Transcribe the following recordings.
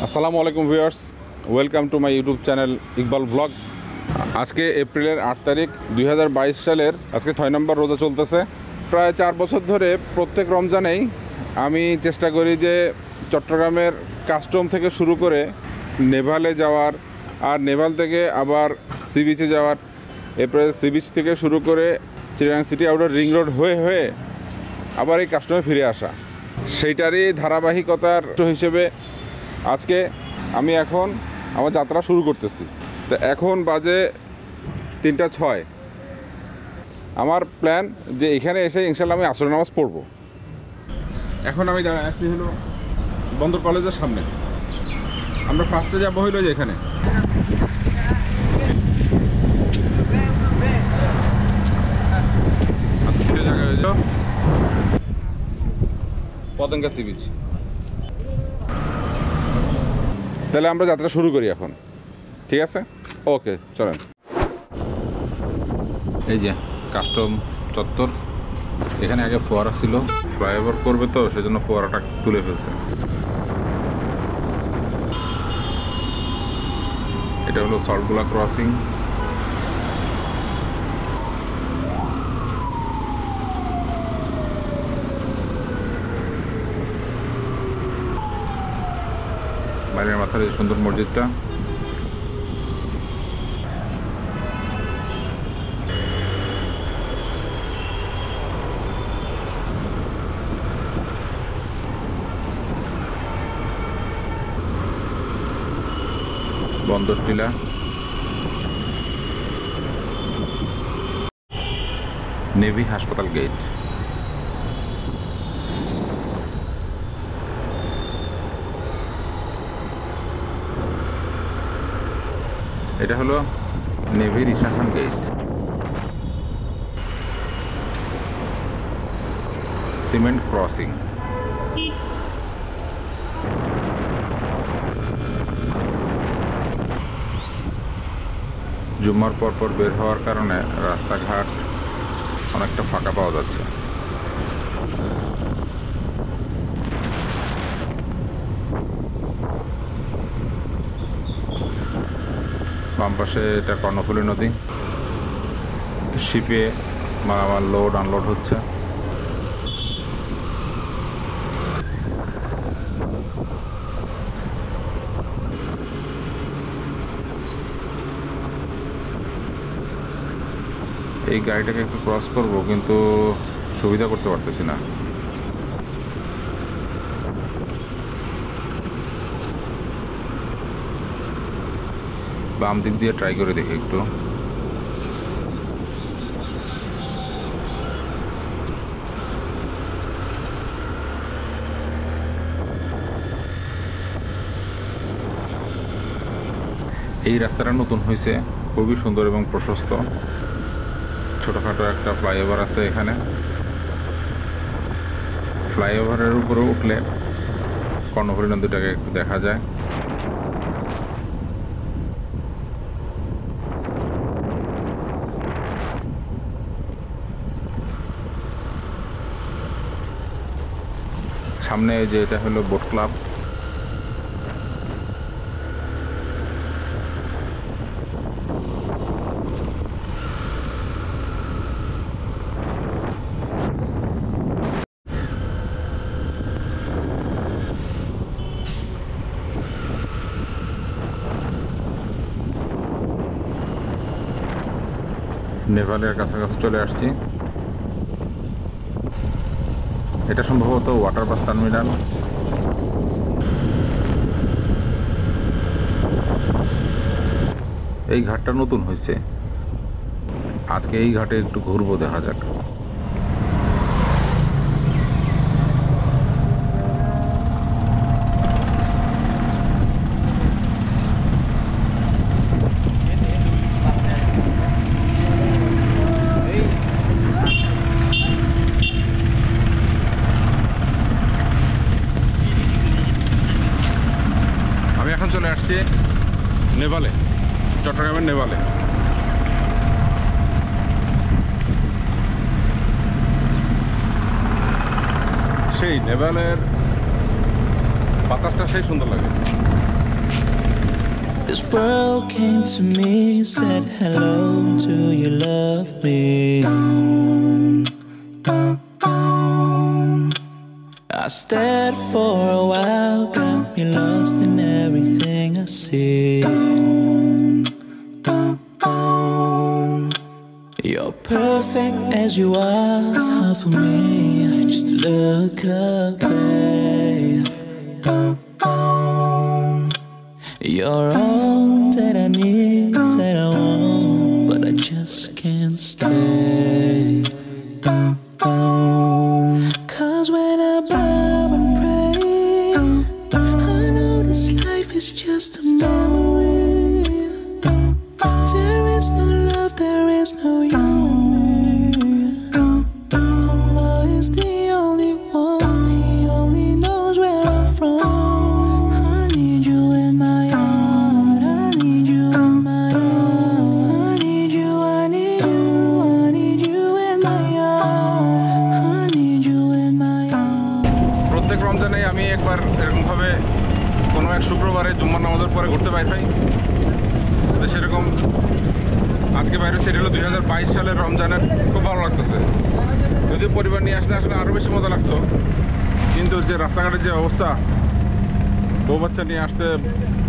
As-Salamu-Alaikum viewers, welcome to my YouTube channel Iqbal vlog. আজকে এপ্রিলের 8 তারিখ 2022 সালের আজকে 6 নম্বর রোজা চলতেছে। প্রায় 4 বছর ধরে প্রত্যেক রমজানেই আমি চেষ্টা করি যে চট্টগ্রামের কাস্টম থেকে শুরু করে নেভালে যাওয়ার আর নেভাল থেকে আবার সি বিচে যাওয়ার, এরপরে সি বিচ থেকে শুরু করে Chittagong city outer ring road হয়ে আবার এই কাস্টমে ফিরে আসা, সেইটারই ধারাবাহিকতার হিসেবে আজকে আমি এখন আমার যাত্রা শুরু করতেছি। তো এখন বাজে 3:06। আমার প্ল্যান যে এখানে এসে ইনশাল্লাহ আমি আসর নামাজ পড়ব। এখন আমি দাঁড়ায় আসছি হলো বন্দর কলেজের সামনে। আমরা ফার্স্টে যাবো হইলো যে এখানে জায়গা হয়ে যাও পতঙ্গা সি বিচ। তাহলে আমরা যাত্রা শুরু করি এখন, ঠিক আছে? ওকে, চলেন। এই যে কাস্টম চত্বর, এখানে আগে ফোয়ারা ছিল, ফ্লাইওভার করবে তো সেজন্য ফোয়ারাটা তুলে ফেলছে। এটা হলো সল্টগুলা ক্রসিং। বাইরের মাথার এই সুন্দর মসজিদটা, বন্দর টিলা, নেভি হাসপাতাল গেট। এটা হলো নেভির ইশাখান গেট। Cement crossing. জুম্মার পরপর বের হওয়ার কারণে রাস্তাঘাট অনেকটা ফাঁকা পাওয়া যাচ্ছে। বাম পাশে এটা কর্ণফুলী নদী, শিপে মালামাল লোড আনলোড হচ্ছে। এই গাড়িটাকে একটু ক্রস করব, কিন্তু সুবিধা করতে পারতেছি না। বাম দিক দিয়ে ট্রাই করে দেখি একটু। এই রাস্তাটা নতুন হয়েছে, খুবই সুন্দর এবং প্রশস্ত। ছোটোখাটো একটা ফ্লাইওভার আছে এখানে। ফ্লাইওভারের উপরে উঠলে কর্ণফুলী নদীটাকে একটু দেখা যায়। সামনে যে এটা হলো বোট ক্লাব। নেভালের কাছাকাছি চলে আসছি। এটা সম্ভবত ওয়াটার বাস টার্মিনাল। এই ঘাটটা নতুন হয়েছে, আজকে এই ঘাটে একটু ঘুরবো, দেখা যাক। চলে আসছি নেভালে, চট্টগ্রামের নেভালে। সেই নেভালের বাতাসটা সেই সুন্দর লাগে। This world came to me, said hello, do you love me? I stared for a while, got me lost in everything I see. You're perfect as you are, it's hard for me just to look away. You're all that I need, that I want, but I just can't stay. Cause when I bow and pray, I know this life is just a memory. There is no love, there is no you and me. Allah is the only one, He only knows where I'm from. I need you in my heart, I need you in my heart. I need you, I need you, I need you in my heart. I need you in my heart. প্রত্যেক রমজানে আমি একবার এরকমভাবে কোনো এক শুক্রবারে জুম্মার নামাজের পরে ঘুরতে বাইর হই। তো সেরকম আজকে বাইরে সেটা হলো 2022 সালের রমজানের। খুব ভালো লাগতেছে। যদি পরিবার নিয়ে আসলে আসলে আরও বেশি মজা লাগতো, কিন্তু যে রাস্তাঘাটের যে অবস্থা, বউ বাচ্চা নিয়ে আসতে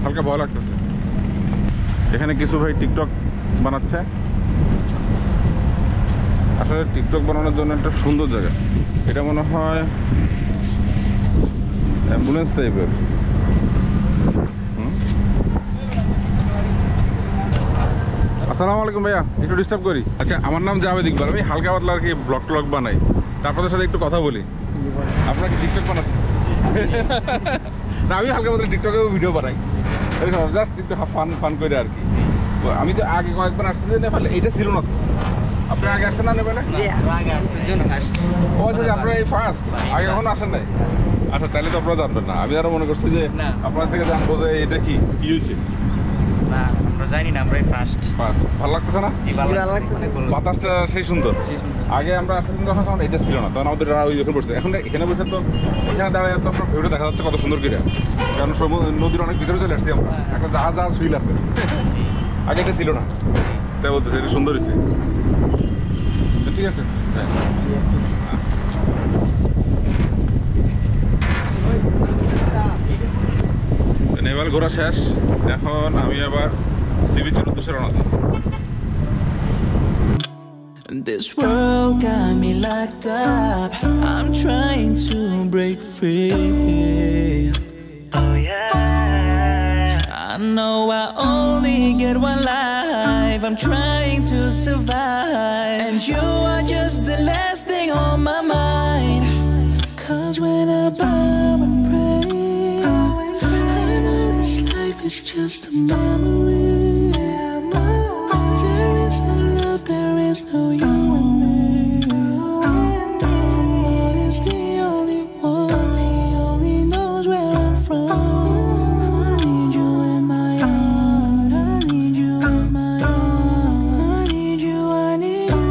হালকা ভয় লাগতেছে। এখানে কিছু ভাই টিকটক বানাচ্ছে। আসলে টিকটক বানানোর জন্য একটা সুন্দর জায়গা। এটা মনে হয় অ্যাম্বুলেন্স টাইপের। আসসালামু আলাইকুম ভাইয়া, একটু ডিস্টার্ব করি? আচ্ছা, আমার নাম জাবেদ ইকবাল, আমি হালকা পাতলা আর কি ব্লগ ট্লগ বানাই। আপনাদের সাথে একটু কথা বলি। আপনারা কি টিকটক বানাচ্ছেন? না, আমি হালকা পাতলা টিকটকেও ভিডিও বানাই, জাস্ট একটু ফান করে আর কি। আমি তো আগে কয়েকবার আসছি যে নেপালে, এইটা ছিল না তো। আপনি আগে আসছেন না নেপালে? ও আচ্ছা, আপনারা এই ফার্স্ট, আগে কখনো আসেন নাই? আচ্ছা, তাহলে তো আপনারা জানবেন না। আমি আরো মনে করছি যে আপনার থেকে জানবো যে এটা কি হয়েছে। জানি না, আমরা ফার্স্ট। ভালো লাগতেছে না? বাতাসটা সেই সুন্দর। আগে আমরা আসছিলাম যখন এটা ছিল না, তখন আমাদের ওই যখন বসছে। এখন এখানে বসে তো এখানে দাঁড়ায় তো আপনার ভিউটা দেখা যাচ্ছে কত সুন্দর করে। কারণ নদীর অনেক ভিতরে চলে আসছি আমরা, একটা জাহাজ ফিল আছে। আগে এটা ছিল না, তাই বলতেছে এটা সুন্দর হয়েছে। ঠিক আছে, নেপাল ঘোরা শেষ। এখন আমি আবার সি বিচের উদ্দেশ্যে রওনা দিই। This world got me locked up, I'm trying to break free. Oh yeah, I know I only get one life, I'm trying to survive, and you are just the last thing on my mind. Cause when I bow and pray, I know this life is just a memory. There is no love, there is no you and me. Allah is the only one, He only knows where I'm from. I need you in my heart, I need you in my heart. I need you, I need you,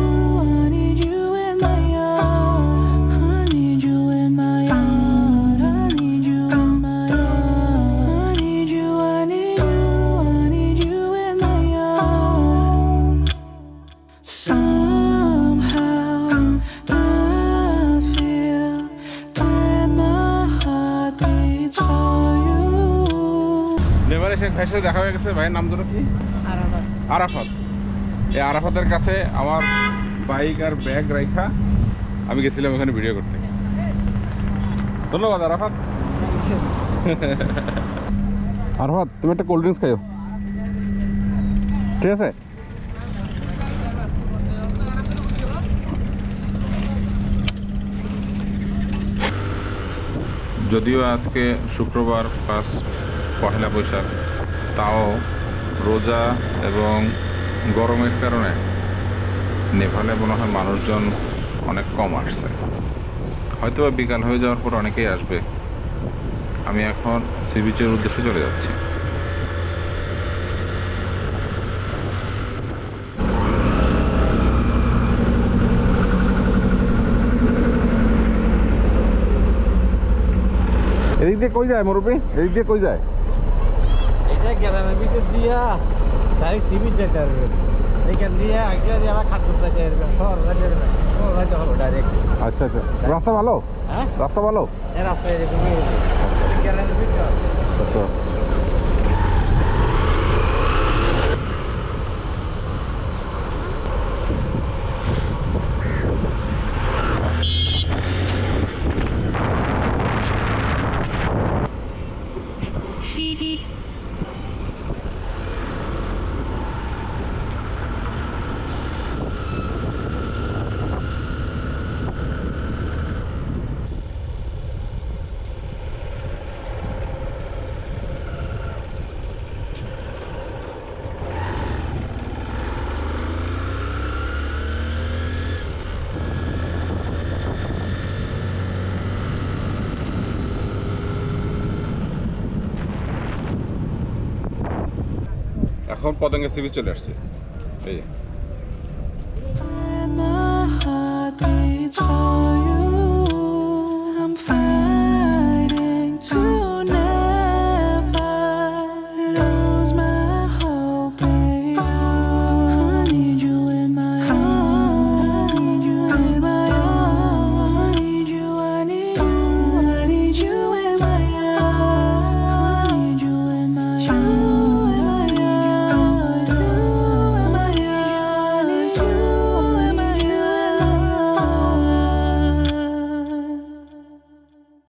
I need you in my heart. I need you in my heart, I need you in my heart. I need you, I need you, I need you in my heart. Somehow I feel that my heart beats for you. নেপালে শেখ ভাইয়ের সাথে দেখা হয়ে গেছে। ভাইয়ের নাম ধরো কি? আরাফাত। এই আরাফাতের কাছে আমার বাইক আর ব্যাগ রাখা আমি গেছিলাম ওখানে ভিডিও করতে। ধন্যবাদ আরাফাত। আরাফাত, তুমি একটা কোল্ড ড্রিঙ্কস খাইও, ঠিক আছে? যদিও আজকে শুক্রবার প্লাস পহেলা বৈশাখ, তাও রোজা এবং গরমের কারণে নেপালে মনে হয় মানুষজন অনেক কম আসছে। হয়তো বিকাল হয়ে যাওয়ার পর অনেকেই আসবে। আমি এখন সি বিচের উদ্দেশ্যে চলে যাচ্ছি। এদিক দিয়ে কই যায় মুরব্বী? এদিক দিয়ে কই যায়? এটা গ্রামের ভিতর দিয়া তাই সিবির যেতে পারবে এখান দিয়ে আগে দিয়ে আবার খাদ্য যেতে পারবে শহর যেতে হবে ডাইরেক্ট। আচ্ছা আচ্ছা, রাস্তা ভালো? হ্যাঁ রাস্তা ভালো? এই রাস্তায় এরকমই গ্রামের ভিতর। আচ্ছা এখন পতঙ্গে সিবি চলে আসছে। এই When my heart beats for